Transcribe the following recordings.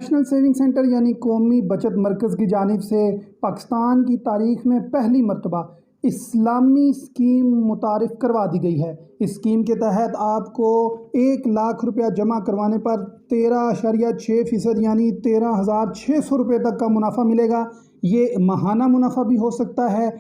National saving centre यानी कौमी बचत मरकज़ की जानिब से पाकिस्तान की तारीख़ में पहली मरतबा इस्लामी स्कीम मुतारिफ़ करवा दी गई है। इस स्कीम के तहत आपको 1 लाख रुपया जमा करवाने पर 13.6% यानी 13,600 रुपये तक का मुनाफा मिलेगा। ये माहाना मुनाफा भी हो सकता है,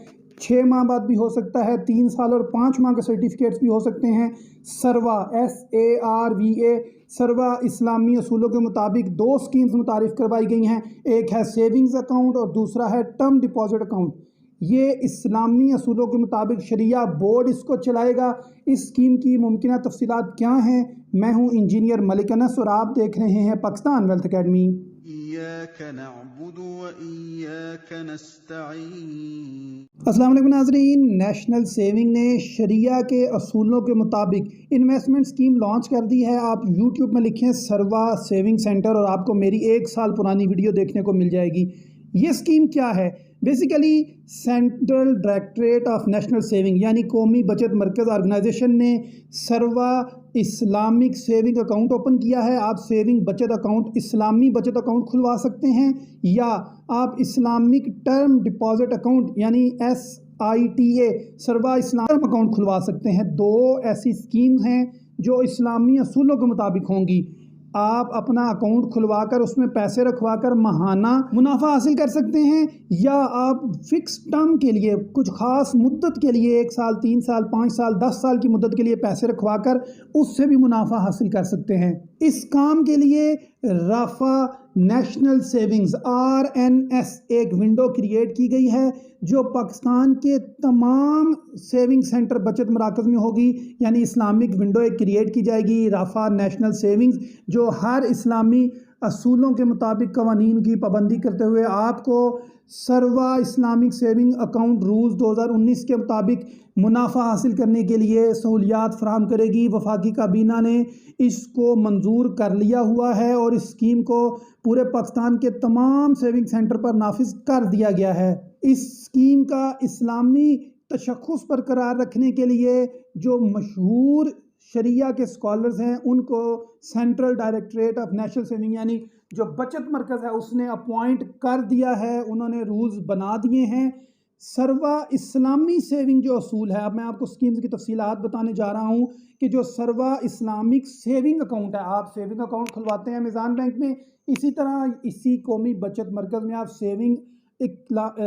6 माह बाद भी हो सकता है, 3 साल और 5 माह के सर्टिफिकेट्स भी हो सकते हैं। सरवा SARVA सरवा इस्लामी असूलों के मुताबिक 2 स्कीम्स मुतारिफ़ करवाई गई हैं। एक है सेविंग्स अकाउंट और दूसरा है टर्म डिपॉजिट अकाउंट। ये इस्लामी असूलों के मुताबिक शरिया बोर्ड इसको चलाएगा। इस स्कीम की मुमकिन तफसीलात क्या हैं? मैं हूँ इंजीनियर मलिक अनस और आप देख रहे हैं पाकिस्तान वेल्थ अकेडमी। अस्सलाम वालेकुम नाज़रीन, नेशनल सेविंग ने शरिया के असूलों के मुताबिक इन्वेस्टमेंट स्कीम लॉन्च कर दी है। आप यूट्यूब में लिखें सरवा सेविंग सेंटर और आपको मेरी 1 साल पुरानी वीडियो देखने को मिल जाएगी। ये स्कीम क्या है? Basically central directorate of national saving यानी कौमी बचत मरकज़ ऑर्गेनाइजेशन ने सरवा इस्लामिक सेविंग अकाउंट ओपन किया है। आप सेविंग बचत अकाउंट, इस्लामी बचत अकाउंट खुलवा सकते हैं या आप इस्लामिक टर्म डिपॉजिट अकाउंट यानी SITA सरवा इस्लाम अकाउंट खुलवा सकते हैं। 2 ऐसी स्कीम्स हैं जो इस्लामी असूलों के मुताबिक होंगी। आप अपना अकाउंट खुलवाकर उसमें पैसे रखवाकर माहाना मुनाफा हासिल कर सकते हैं या आप फिक्स टर्म के लिए कुछ ख़ास मुद्दत के लिए 1 साल, 3 साल, 5 साल, 10 साल की मुद्दत के लिए पैसे रखवाकर उससे भी मुनाफा हासिल कर सकते हैं। इस काम के लिए राफा नेशनल सेविंग्स RNS एक विंडो क्रिएट की गई है जो पाकिस्तान के तमाम सेविंग सेंटर बचत मराकज़ में होगी। यानी इस्लामिक विंडो एक क्रिएट की जाएगी राफा नेशनल सेविंग्स जो हर इस्लामी असूलों के मुताबिक कवानीन की पाबंदी करते हुए आपको सरवा इस्लामिक सेविंग अकाउंट रूल्स 2019 के मुताबिक मुनाफा हासिल करने के लिए सहूलियात फराहम करेगी। वफाकी काबीना ने इसको मंजूर कर लिया हुआ है और इस स्कीम को पूरे पाकिस्तान के तमाम सेविंग सेंटर पर नाफिज कर दिया गया है। इस स्कीम का इस्लामी तशख़्ख़ुस बरकरार रखने के लिए जो मशहूर शरिया के स्कॉलर्स हैं उनको central directorate of national saving यानी जो बचत मरकज़ है उसने अपॉइंट कर दिया है। उन्होंने रूल्स बना दिए हैं। सरवा इस्लामी सेविंग जो असूल है, अब मैं आपको स्कीम्स की तफसीलात बताने जा रहा हूँ कि जो सरवा इस्लामिक सेविंग अकाउंट है, आप सेविंग अकाउंट खुलवाते हैं मीज़ान बैंक में, इसी तरह इसी कौमी बचत मरकज़ में आप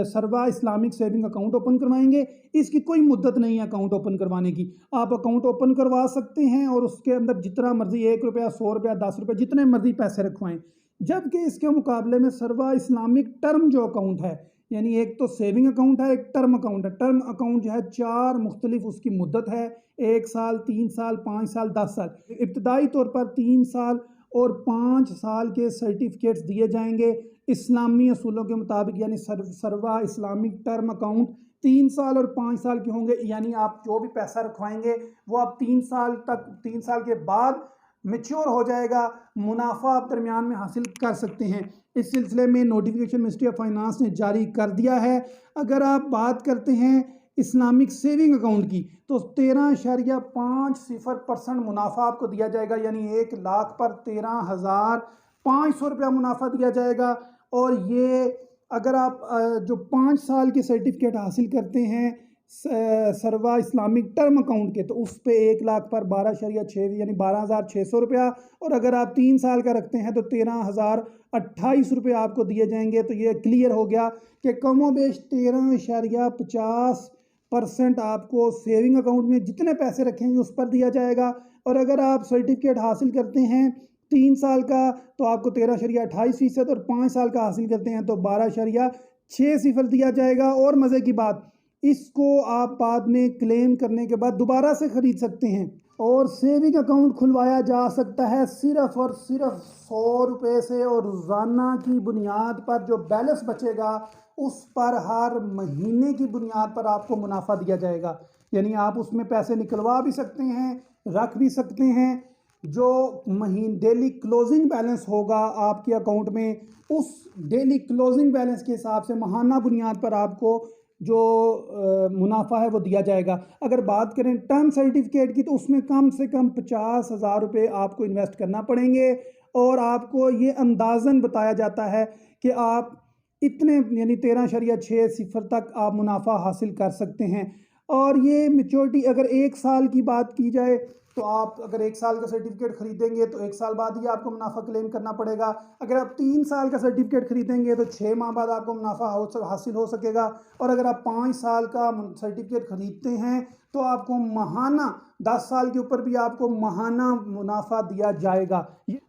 सरवा इस्लामिक सेविंग अकाउंट ओपन करवाएंगे। इसकी कोई मुद्दत नहीं है अकाउंट ओपन करवाने की। आप अकाउंट ओपन करवा सकते हैं और उसके अंदर जितना मर्जी 1 रुपया, 100 रुपया, 10 रुपये जितने मर्जी पैसे रखवाएं। जबकि इसके मुकाबले में सरवा इस्लामिक टर्म जो अकाउंट है, यानी एक तो सेविंग अकाउंट है, एक टर्म अकाउंट है। टर्म अकाउंट जो है 4 मुख्तलिफ उसकी मुद्दत है, 1 साल, 3 साल, 5 साल, 10 साल। इब्तदाई तौर पर 3 साल और 5 साल के सर्टिफिकेट्स दिए जाएंगे इस्लामी असूलों के मुताबिक। यानी सरवा इस्लामिक टर्म अकाउंट 3 साल और 5 साल के होंगे। यानी आप जो भी पैसा रखवाएंगे वो आप 3 साल तक, 3 साल के बाद मैच्योर हो जाएगा, मुनाफा आप दरमियान में हासिल कर सकते हैं। इस सिलसिले में नोटिफिकेशन मिनिस्ट्री ऑफ फाइनेंस ने जारी कर दिया है। अगर आप बात करते हैं इस्लामिक सेविंग अकाउंट की तो 13.50% मुनाफा आपको दिया जाएगा। यानी 1 लाख पर 13,500 रुपया मुनाफा दिया जाएगा। और ये अगर आप जो 5 साल के सर्टिफिकेट हासिल करते हैं सरवा इस्लामिक टर्म अकाउंट के तो उस पे 1 लाख पर 12.6 यानी 12,600 रुपया। और अगर आप 3 साल का रखते हैं तो 13,028 रुपये आपको दिए जाएंगे। तो ये क्लियर हो गया कि कमोबेश 13.50% आपको सेविंग अकाउंट में जितने पैसे रखेंगे उस पर दिया जाएगा। और अगर आप सर्टिफिकेट हासिल करते हैं 3 साल का तो आपको 13.28% और 5 साल का हासिल करते हैं तो 12.60 दिया जाएगा। और मज़े की बात, इसको आप बाद में क्लेम करने के बाद दोबारा से ख़रीद सकते हैं। और सेविंग अकाउंट खुलवाया जा सकता है सिर्फ़ और सिर्फ 100 रुपये से और रोज़ाना की बुनियाद पर जो बैलेंस बचेगा उस पर हर महीने की बुनियाद पर आपको मुनाफा दिया जाएगा। यानी आप उसमें पैसे निकलवा भी सकते हैं, रख भी सकते हैं। जो डेली क्लोजिंग बैलेंस होगा आपके अकाउंट में, उस डेली क्लोजिंग बैलेंस के हिसाब से माहाना बुनियाद पर आपको जो मुनाफा है वो दिया जाएगा। अगर बात करें टर्म सर्टिफिकेट की तो उसमें कम से कम 50,000 रुपये आपको इन्वेस्ट करना पड़ेंगे और आपको ये अंदाज़न बताया जाता है कि आप इतने यानी 13.6 तक आप मुनाफा हासिल कर सकते हैं। और ये मैच्योरिटी अगर 1 साल की बात की जाए तो आप अगर 1 साल का सर्टिफिकेट खरीदेंगे तो 1 साल बाद ही आपको मुनाफा क्लेम करना पड़ेगा। अगर आप 3 साल का सर्टिफिकेट खरीदेंगे तो 6 माह बाद आपको मुनाफा हासिल हो सकेगा। और अगर आप 5 साल का सर्टिफिकेट खरीदते हैं तो आपको माहाना 10 साल के ऊपर भी आपको माहाना मुनाफा दिया जाएगा।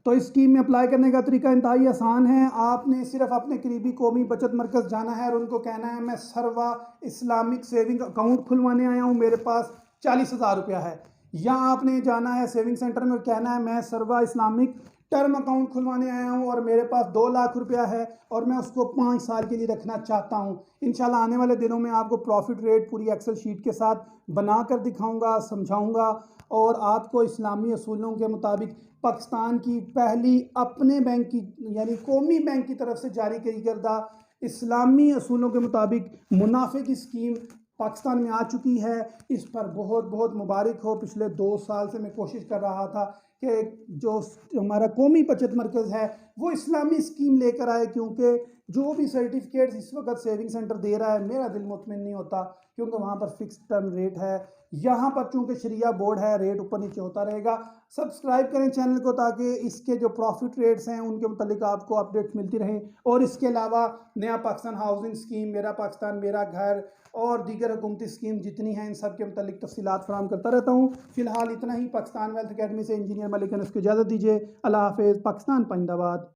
तो इस स्कीम में अप्लाई करने का तरीका इंतहाई आसान है। आपने सिर्फ अपने करीबी कौमी बचत मरकज़ जाना है और उनको कहना है मैं सर्वा इस्लामिक सेविंग अकाउंट खुलवाने आया हूँ, मेरे पास 40,000 रुपया है। या आपने जाना है सेविंग सेंटर में, कहना है मैं सर्वा इस्लामिक टर्म अकाउंट खुलवाने आया हूं और मेरे पास 2 लाख रुपया है और मैं उसको 5 साल के लिए रखना चाहता हूं। इंशाल्लाह आने वाले दिनों में आपको प्रॉफिट रेट पूरी एक्सेल शीट के साथ बनाकर दिखाऊंगा, समझाऊंगा और आपको इस्लामी असूलों के मुताबिक पाकिस्तान की पहली अपने बैंक की यानी कौमी बैंक की तरफ से जारी की करदा इस्लामी असूलों के मुताबिक मुनाफे की स्कीम पाकिस्तान में आ चुकी है। इस पर बहुत बहुत मुबारक हो। पिछले 2 साल से मैं कोशिश कर रहा था कि जो हमारा कौमी बचत मरकज़ है वो इस्लामी स्कीम लेकर आए, क्योंकि जो भी सर्टिफिकेट्स इस वक्त सेविंग सेंटर दे रहा है मेरा दिल मुतमिन नहीं होता, क्योंकि वहाँ पर फिक्स टर्म रेट है। यहाँ पर चूँकि शरिया बोर्ड है, रेट ऊपर नीचे होता रहेगा। सब्सक्राइब करें चैनल को ताकि इसके जो प्रॉफिट रेट्स हैं उनके मुतालिक आपको अपडेट्स मिलती रहें। और इसके अलावा नया पाकिस्तान हाउसिंग स्कीम, मेरा पाकिस्तान मेरा घर और दीगर हुकूमती स्कीम जितनी हैं इन सब के मुतालिक तफसीलात फराहम करता रहता हूँ। फिलहाल इतना ही। पाकिस्तान वेल्थ अकेडमी से इंजीनियर मलिक अनस को इजाज़त दीजिए। अल्लाह हाफ़िज़। पाकिस्तान पाइंदाबाद।